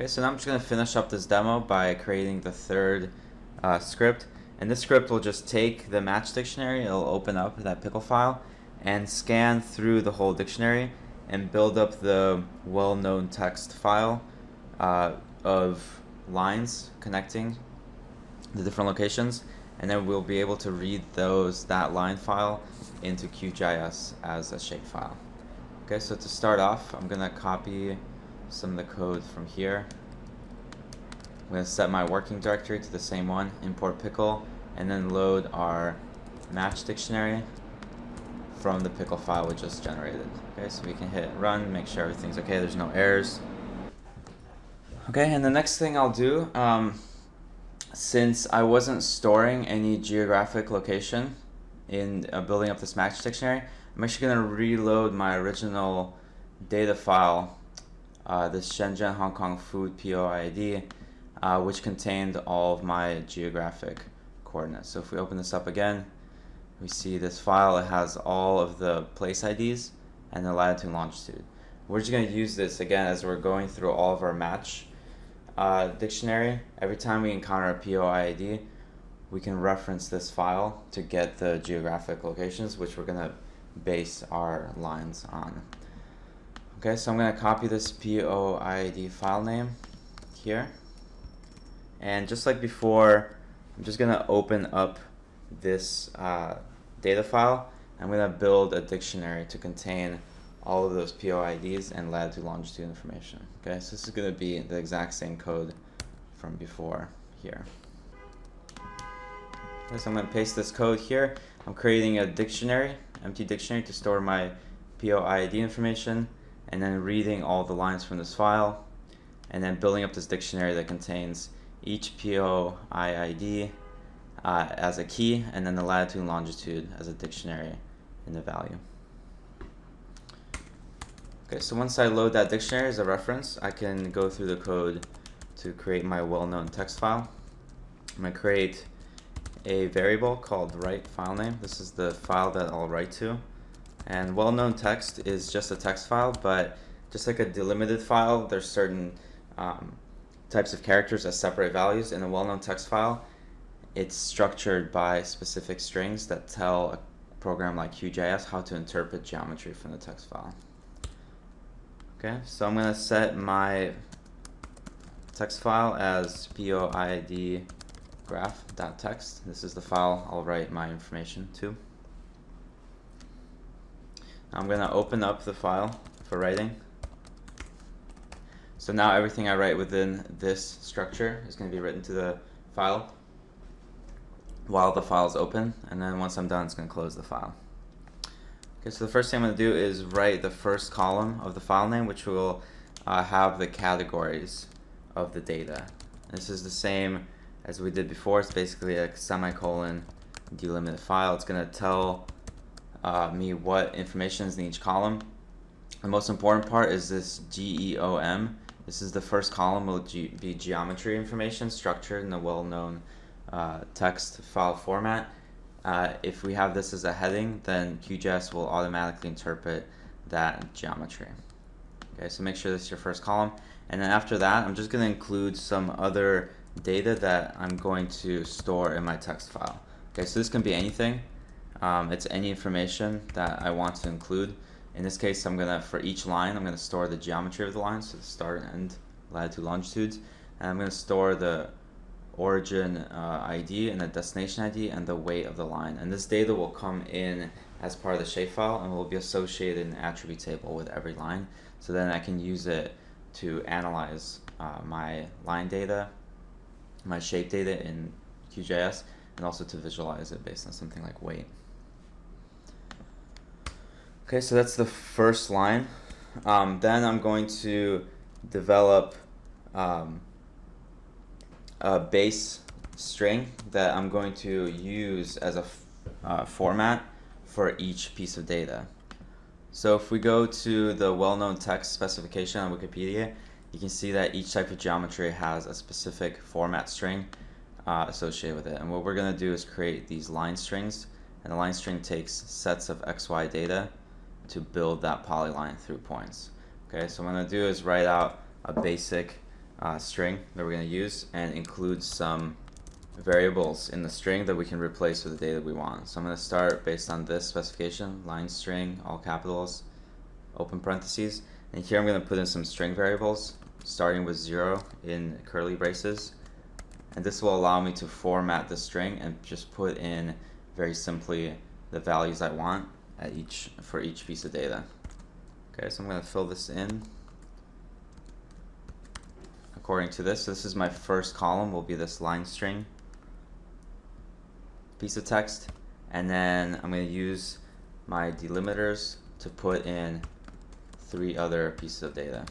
Okay, so now I'm just going to finish up this demo by creating the third script. And this script will just take the match dictionary, it'll open up that pickle file, and scan through the whole dictionary and build up the well-known text file of lines connecting the different locations. And then we'll be able to read that line file into QGIS as a shapefile. Okay, so to start off, I'm going to copy some of the code from here. I'm going to set my working directory to the same one, import pickle, and then load our match dictionary from the pickle file we just generated. Okay, so we can hit run, make sure everything's okay, there's no errors. Okay, and the next thing I'll do, since I wasn't storing any geographic location in building up this match dictionary, I'm actually going to reload my original data file, this Shenzhen Hong Kong food POID, which contained all of my geographic coordinates. So if we open this up again, we see this file. It has all of the place IDs and the latitude and longitude. We're just going to use this again as we're going through all of our match dictionary. Every time we encounter a POID, we can reference this file to get the geographic locations, which we're going to base our lines on. Okay, so I'm going to copy this POID file name here. And just like before, I'm just going to open up this data file. I'm going to build a dictionary to contain all of those POIDs and latitude longitude information. Okay, so this is going to be the exact same code from before here. Okay, so I'm going to paste this code here. I'm creating a dictionary, empty dictionary, to store my POID information, and then reading all the lines from this file, and then building up this dictionary that contains each POID as a key, and then the latitude and longitude as a dictionary in the value. Okay, so once I load that dictionary as a reference, I can go through the code to create my well-known text file. I'm going to create a variable called write file name. This is the file that I'll write to. And well-known text is just a text file, but just like a delimited file, there's certain types of characters as separate values. In a well-known text file, it's structured by specific strings that tell a program like QGIS how to interpret geometry from the text file. Okay, so I'm going to set my text file as POID graph.txt. This is the file I'll write my information to. I'm going to open up the file for writing. So now everything I write within this structure is going to be written to the file while the file is open, and then once I'm done, it's going to close the file. Okay, so the first thing I'm going to do is write the first column of the file name, which will have the categories of the data. This is the same as we did before. It's basically a semicolon delimited file. It's going to tell me what information is in each column. The most important part is this GEOM. This is the first column, will be geometry information structured in a well-known text file format. If we have this as a heading, then QGIS will automatically interpret that geometry. Okay, so make sure this is your first column. And then after that, I'm just going to include some other data that I'm going to store in my text file. Okay, so this can be anything. It's any information that I want to include. In this case, for each line, I'm going to store the geometry of the line, so the start and end latitude longitudes. And I'm going to store the origin ID and the destination ID and the weight of the line. And this data will come in as part of the shapefile and will be associated in an attribute table with every line. So then I can use it to analyze my line data, my shape data in QGIS, and also to visualize it based on something like weight. Okay, so that's the first line. Then I'm going to develop a base string that I'm going to use as a format for each piece of data. So if we go to the well-known text specification on Wikipedia, you can see that each type of geometry has a specific format string associated with it. And what we're going to do is create these line strings, and the line string takes sets of XY data to build that polyline through points. Okay, so what I'm going to do is write out a basic string that we're going to use and include some variables in the string that we can replace with the data we want. So I'm going to start based on this specification, line string, all capitals, open parentheses, and here I'm going to put in some string variables starting with 0 in curly braces, and this will allow me to format the string and just put in very simply the values I want for each piece of data. Okay, so I'm going to fill this in according to this. So this is my first column, will be this line string piece of text, and then I'm going to use my delimiters to put in 3 other pieces of data.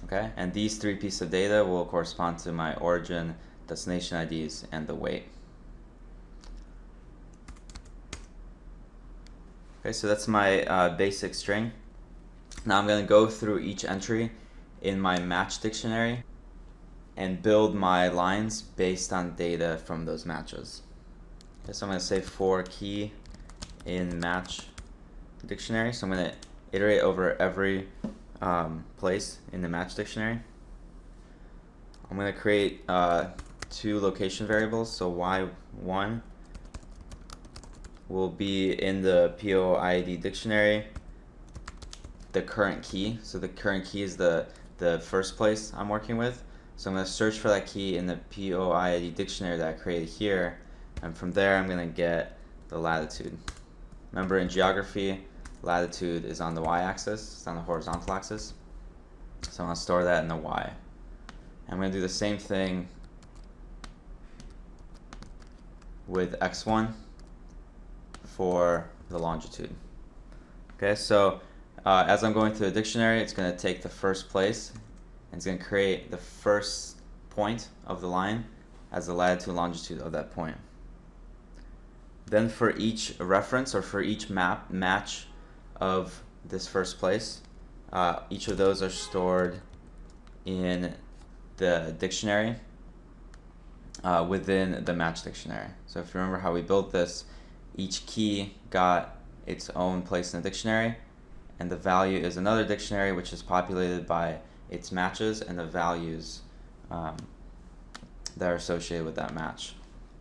Okay, and these 3 pieces of data will correspond to my origin, destination IDs, and the weight. Okay, so that's my basic string. Now I'm going to go through each entry in my match dictionary and build my lines based on data from those matches. Okay, so I'm going to say for key in match dictionary. So I'm going to iterate over every place in the match dictionary. I'm going to create 2 location variables. So y1 will be in the POID dictionary, the current key. So the current key is the first place I'm working with. So I'm going to search for that key in the POID dictionary that I created here, and from there I'm going to get the latitude. Remember, in geography, latitude is on the y-axis, it's on the horizontal axis. So I'm going to store that in the y. I'm going to do the same thing with x1 for the longitude. Okay, so as I'm going through the dictionary, it's going to take the first place, and it's going to create the first point of the line as the latitude and longitude of that point. Then for each reference, or for each match of this first place, each of those are stored in the dictionary within the match dictionary. So if you remember how we built this, each key got its own place in the dictionary, and the value is another dictionary which is populated by its matches and the values that are associated with that match.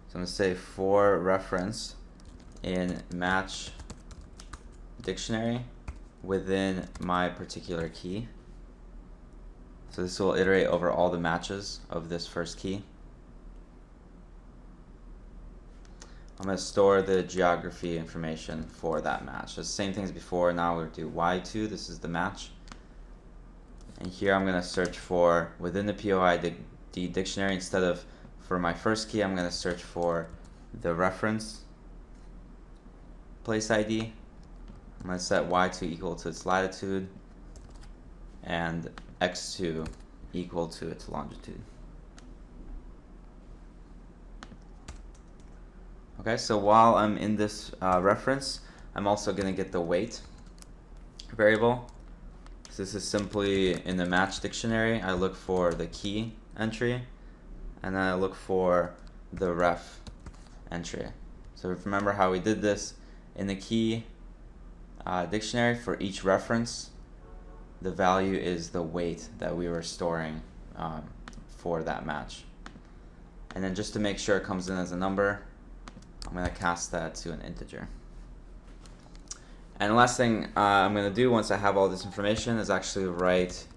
So I'm going to say for reference in match dictionary within my particular key. So this will iterate over all the matches of this first key. I'm going to store the geography information for that match. So the same thing as before. Now we'll do y2. This is the match. And here I'm going to search for, within the POID dictionary, instead of for my first key, I'm going to search for the reference place ID. I'm going to set y2 equal to its latitude and x2 equal to its longitude. Okay, so while I'm in this reference, I'm also going to get the weight variable. So this is simply in the match dictionary. I look for the key entry, and then I look for the ref entry. So remember how we did this in the key dictionary. For each reference, the value is the weight that we were storing for that match. And then just to make sure it comes in as a number, I'm going to cast that to an integer. And the last thing I'm going to do once I have all this information is actually write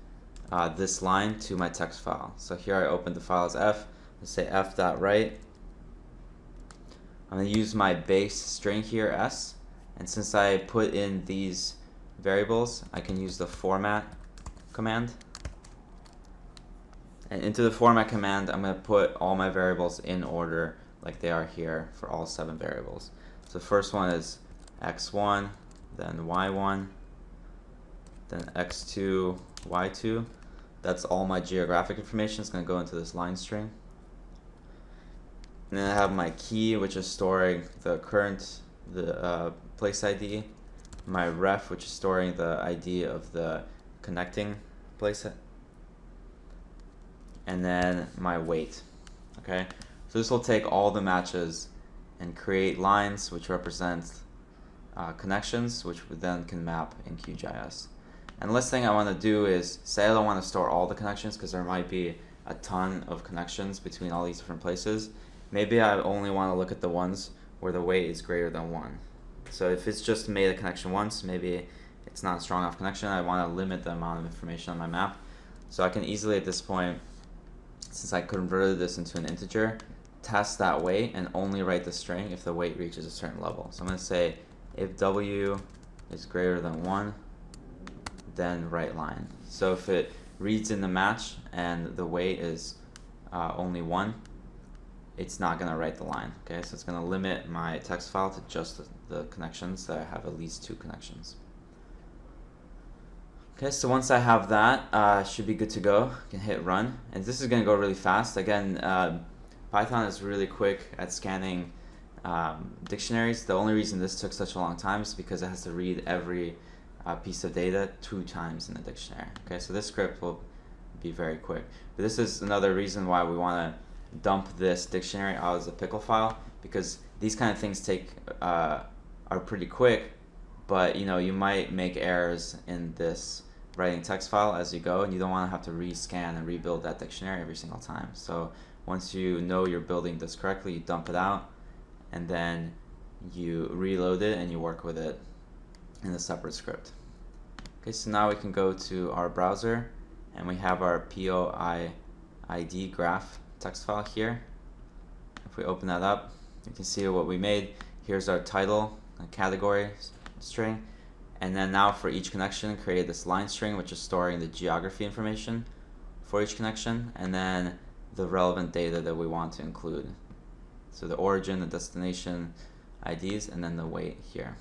this line to my text file. So here I open the file as f. I say f.write. I'm going to use my base string here, s. And since I put in these variables, I can use the format command. And into the format command, I'm going to put all my variables in order like they are here for all 7 variables. So the first one is x1, then y1, then x2, y2. That's all my geographic information. It's going to go into this line string. And then I have my key, which is storing the current, place ID, my ref, which is storing the ID of the connecting place, and then my weight. Okay, so this will take all the matches and create lines which represent connections, which we then can map in QGIS. And the last thing I want to do is say I don't want to store all the connections because there might be a ton of connections between all these different places. Maybe I only want to look at the ones where the weight is greater than 1. So if it's just made a connection once, maybe it's not a strong enough connection. I want to limit the amount of information on my map. So I can easily at this point, since I converted this into an integer, test that weight and only write the string if the weight reaches a certain level. So I'm going to say if w is greater than 1, then write line. So if it reads in the match and the weight is only 1, it's not going to write the line. Okay, so it's going to limit my text file to just the connections that I have at least 2 connections. Okay, so once I have that, should be good to go. I can hit run, and this is going to go really fast. Again, Python is really quick at scanning dictionaries. The only reason this took such a long time is because it has to read every piece of data 2 times in the dictionary. Okay, so this script will be very quick. But this is another reason why we want to dump this dictionary out as a pickle file, because these kind of things take are pretty quick, but you might make errors in this writing text file as you go, and you don't want to have to rescan and rebuild that dictionary every single time. So once you know you're building this correctly, you dump it out, and then you reload it and you work with it in a separate script. Okay, so now we can go to our browser, and we have our POID graph text file here. If we open that up, you can see what we made. Here's our title, a category string, and then now for each connection, create this line string, which is storing the geography information for each connection, and then the relevant data that we want to include. So the origin, the destination IDs, and then the weight here.